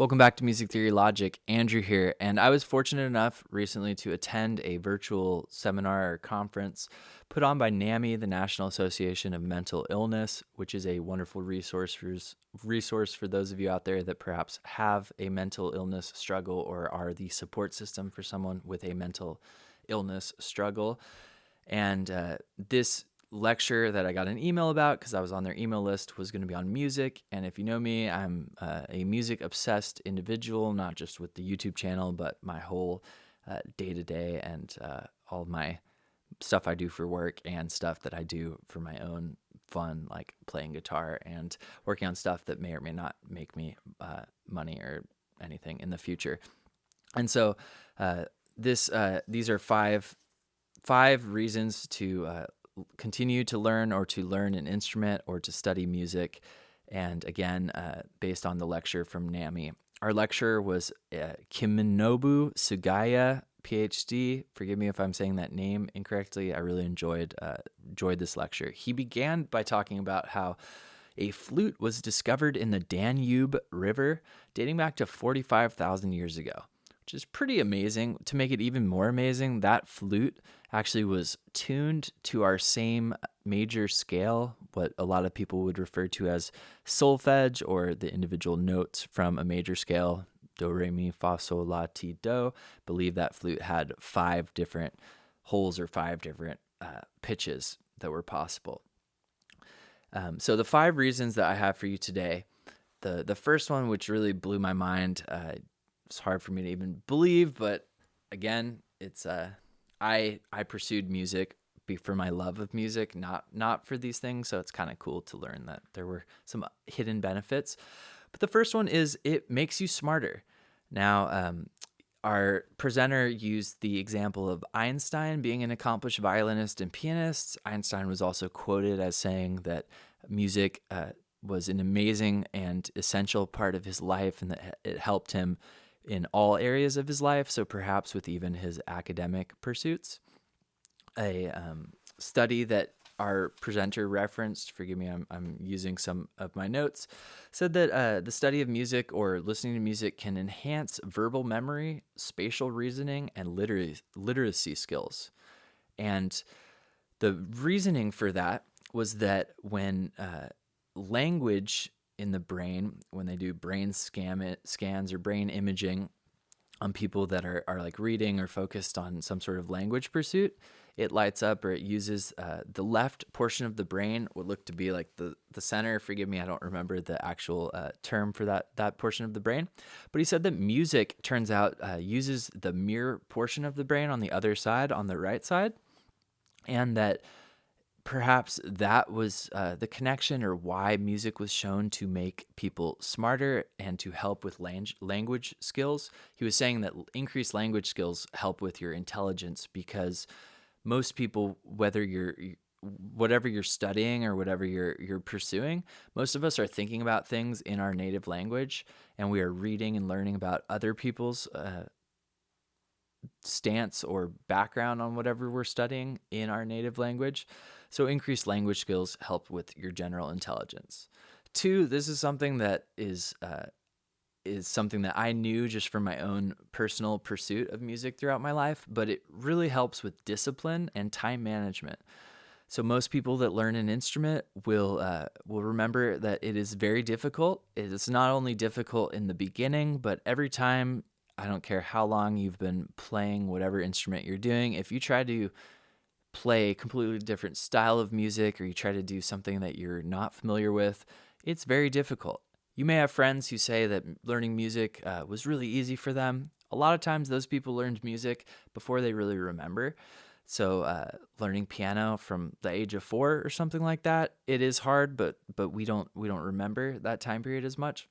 Welcome back to Music Theory Logic. Andrew here, and I was fortunate enough recently to attend a virtual seminar or conference put on by NAMI, the National Association of Mental Illness, which is a wonderful resource for those of you out there that perhaps have a mental illness struggle or are the support system for someone with a mental illness struggle. And this lecture that I got an email about because I was on their email list was going to be on music. And if you know me, I'm a music obsessed individual, not just with the YouTube channel, but my whole day to day and all of my stuff I do for work and stuff that I do for my own fun, like playing guitar and working on stuff that may or may not make me money or anything in the future. And so these are five reasons to continue to learn or to learn an instrument or to study music. And again, based on the lecture from NAMI. Our lecturer was Kiminobu Sugaya, PhD. Forgive me if I'm saying that name incorrectly. I really enjoyed this lecture. He began by talking about how a flute was discovered in the Danube River dating back to 45,000 years ago, which is pretty amazing. To make it even more amazing, that flute actually was tuned to our same major scale, what a lot of people would refer to as solfege, or the individual notes from a major scale, do, re, mi, fa, sol, la, ti, do. Believe that flute had 5 different holes or 5 different pitches that were possible. So the 5 reasons that I have for you today, the first one, which really blew my mind, it's hard for me to even believe, but again, it's I pursued music for my love of music, not for these things. So it's kind of cool to learn that there were some hidden benefits. But the first one is it makes you smarter. Now, our presenter used the example of Einstein being an accomplished violinist and pianist. Einstein was also quoted as saying that music was an amazing and essential part of his life and that it helped him in all areas of his life, so perhaps with even his academic pursuits. A study that our presenter referenced, forgive me, I'm using some of my notes, said that the study of music or listening to music can enhance verbal memory, spatial reasoning, and literacy skills. And the reasoning for that was that when language in the brain, when they do brain scans or brain imaging on people that are like reading or focused on some sort of language pursuit, it lights up or it uses the left portion of the brain, would look to be like the center. Forgive me, I don't remember the actual term for that portion of the brain. But he said that music, turns out, uses the mirror portion of the brain on the other side, on the right side, and that perhaps that was the connection or why music was shown to make people smarter and to help with language skills. He was saying that increased language skills help with your intelligence because most people, whatever you're studying or whatever you're pursuing, most of us are thinking about things in our native language, and we are reading and learning about other people's stance or background on whatever we're studying in our native language. So increased language skills help with your general intelligence. 2, this is something that is something that I knew just from my own personal pursuit of music throughout my life, but it really helps with discipline and time management. So most people that learn an instrument will remember that it is very difficult. It is not only difficult in the beginning, but every time, I don't care how long you've been playing whatever instrument you're doing, if you try to play a completely different style of music or you try to do something that you're not familiar with, it's very difficult. You may have friends who say that learning music was really easy for them. A lot of times those people learned music before they really remember. So learning piano from the age of 4 or something like that, it is hard, but we don't remember that time period as much.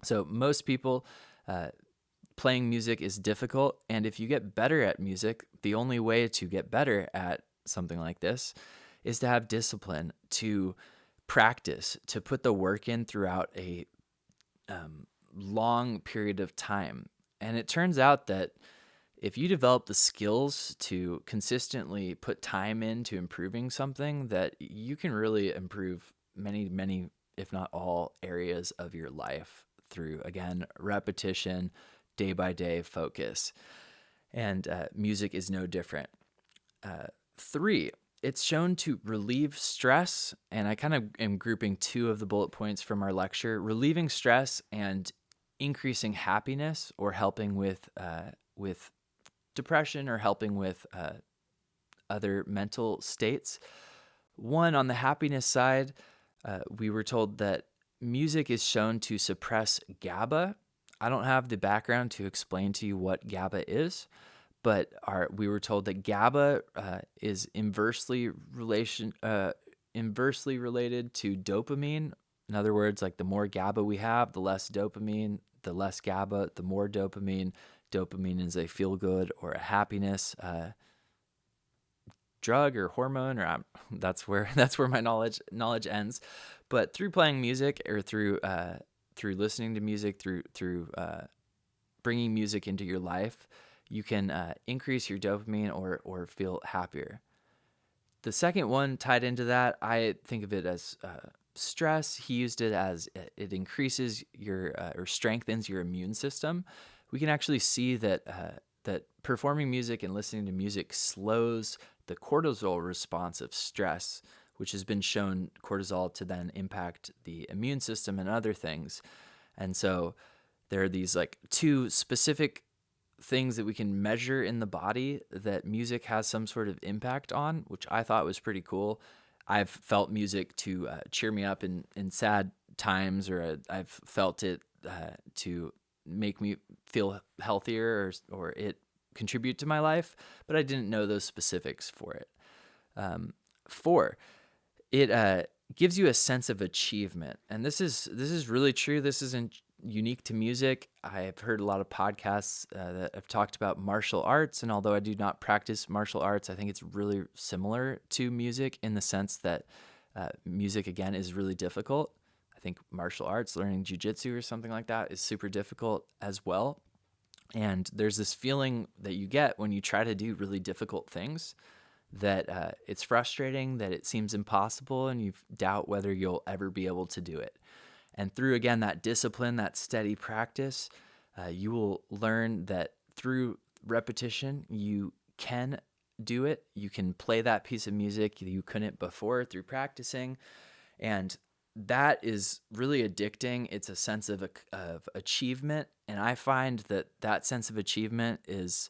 So most people, playing music is difficult, and if you get better at music, the only way to get better at something like this is to have discipline, to practice, to put the work in throughout a long period of time. And it turns out that if you develop the skills to consistently put time into improving something, that you can really improve many, if not all, areas of your life through, again, repetition, day by day focus. And music is no different. 3, it's shown to relieve stress. And I kind of am grouping 2 of the bullet points from our lecture: relieving stress and increasing happiness, or helping with depression, or helping with other mental states. One, on the happiness side, we were told that music is shown to suppress GABA. I don't have the background to explain to you what GABA is, but we were told that GABA is inversely related to dopamine. In other words, like the more GABA we have, the less dopamine; the less GABA, the more dopamine. Dopamine is a feel-good or a happiness drug or hormone, or that's where my knowledge ends. But through playing music, or through listening to music, through bringing music into your life, you can increase your dopamine or feel happier. The second one tied into that, I think of it as stress. He used it as it increases your or strengthens your immune system. We can actually see that performing music and listening to music slows the cortisol response of stress, which has been shown cortisol to then impact the immune system and other things. And so there are these like 2 specific things that we can measure in the body that music has some sort of impact on, which I thought was pretty cool. I've felt music to cheer me up in sad times, or I've felt it to make me feel healthier, or it contribute to my life, but I didn't know those specifics for it. 4, it gives you a sense of achievement, and this is really true. This isn't unique to music. I've heard a lot of podcasts that have talked about martial arts, and although I do not practice martial arts, I think it's really similar to music in the sense that music, again, is really difficult. I think martial arts, learning jiu-jitsu or something like that, is super difficult as well. And there's this feeling that you get when you try to do really difficult things, that it's frustrating, that it seems impossible, and you doubt whether you'll ever be able to do it. And through, again, that discipline, that steady practice, you will learn that through repetition, you can do it. You can play that piece of music you couldn't before through practicing. And that is really addicting. It's a sense of achievement. And I find that sense of achievement is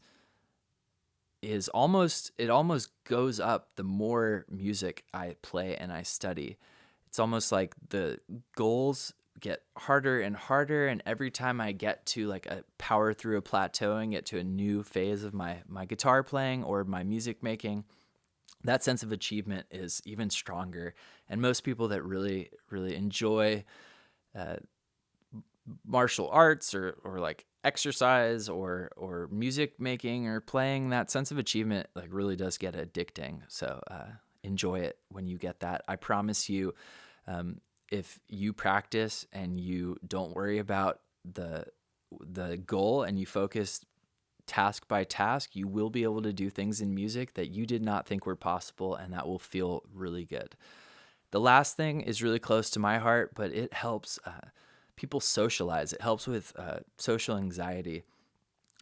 almost goes up the more music I play and I study. It's almost like the goals get harder and harder, and every time I get to like a power through a plateau and get to a new phase of my guitar playing or my music making, that sense of achievement is even stronger. And most people that really, really enjoy martial arts or like exercise or music making or playing, that sense of achievement like really does get addicting. So enjoy it when you get that. I promise you, if you practice and you don't worry about the goal and you focus task by task, you will be able to do things in music that you did not think were possible, and that will feel really good. The last thing is really close to my heart, but it helps people socialize. It helps with social anxiety.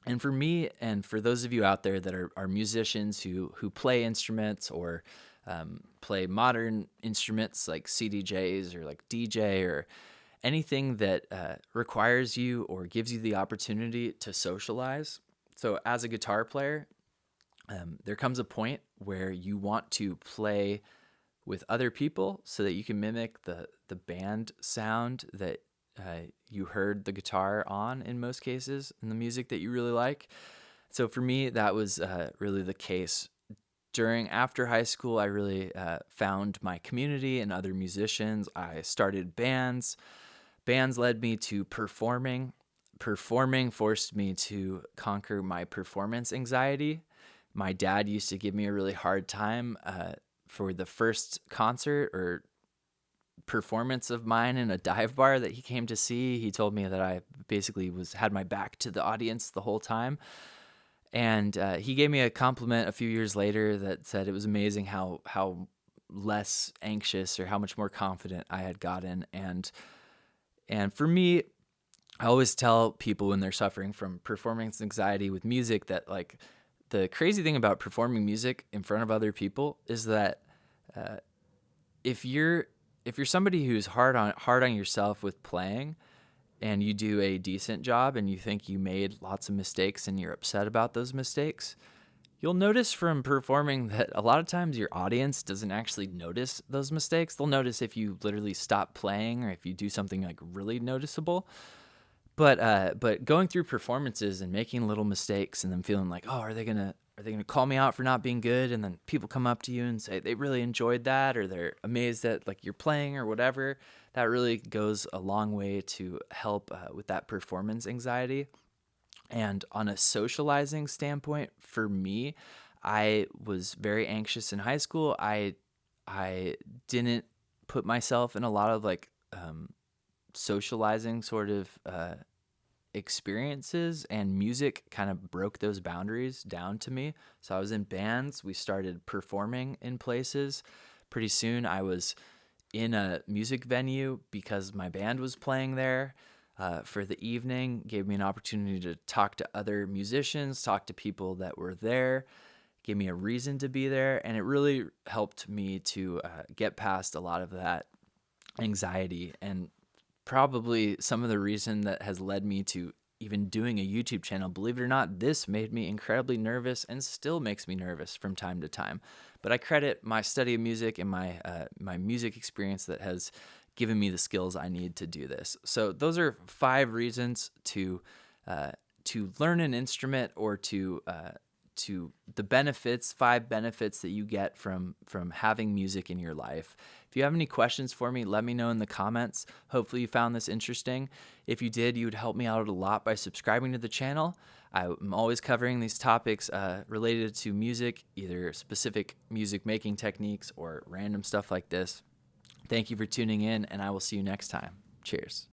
And for me, and for those of you out there that are musicians who play instruments or play modern instruments like CDJs or like DJ or anything that requires you or gives you the opportunity to socialize. So as a guitar player, there comes a point where you want to play with other people so that you can mimic the band sound that you heard the guitar on in most cases in the music that you really like. So for me, that was really the case. After high school, I really found my community and other musicians. I started bands. Bands led me to performing. Performing forced me to conquer my performance anxiety. My dad used to give me a really hard time for the first concert or performance of mine in a dive bar that he came to see. He told me that I basically had my back to the audience the whole time. And he gave me a compliment a few years later that said it was amazing how less anxious or how much more confident I had gotten. And for me, I always tell people when they're suffering from performance anxiety with music that, like, the crazy thing about performing music in front of other people is that uh, if you're if you're somebody who's hard on yourself with playing, and you do a decent job and you think you made lots of mistakes and you're upset about those mistakes, you'll notice from performing that a lot of times your audience doesn't actually notice those mistakes. They'll notice if you literally stop playing or if you do something like really noticeable. But going through performances and making little mistakes and then feeling like, oh, are they gonna call me out for not being good? And then people come up to you and say they really enjoyed that, or they're amazed that like you're playing or whatever. That really goes a long way to help with that performance anxiety. And on a socializing standpoint, for me, I was very anxious in high school. I didn't put myself in a lot of like socializing sort of experiences, and music kind of broke those boundaries down to me. So I was in bands, we started performing in places. Pretty soon I was in a music venue because my band was playing there for the evening. Gave me an opportunity to talk to other musicians, talk to people that were there, gave me a reason to be there, and it really helped me to get past a lot of that anxiety. And probably some of the reason that has led me to even doing a YouTube channel. Believe it or not, this made me incredibly nervous and still makes me nervous from time to time. But I credit my study of music and my music experience that has given me the skills I need to do this. So those are 5 reasons uh, to learn an instrument, or to the benefits, 5 benefits that you get from having music in your life. If you have any questions for me, let me know in the comments. Hopefully you found this interesting. If you did, you would help me out a lot by subscribing to the channel. I'm always covering these topics related to music, either specific music making techniques or random stuff like this. Thank you for tuning in, and I will see you next time. Cheers.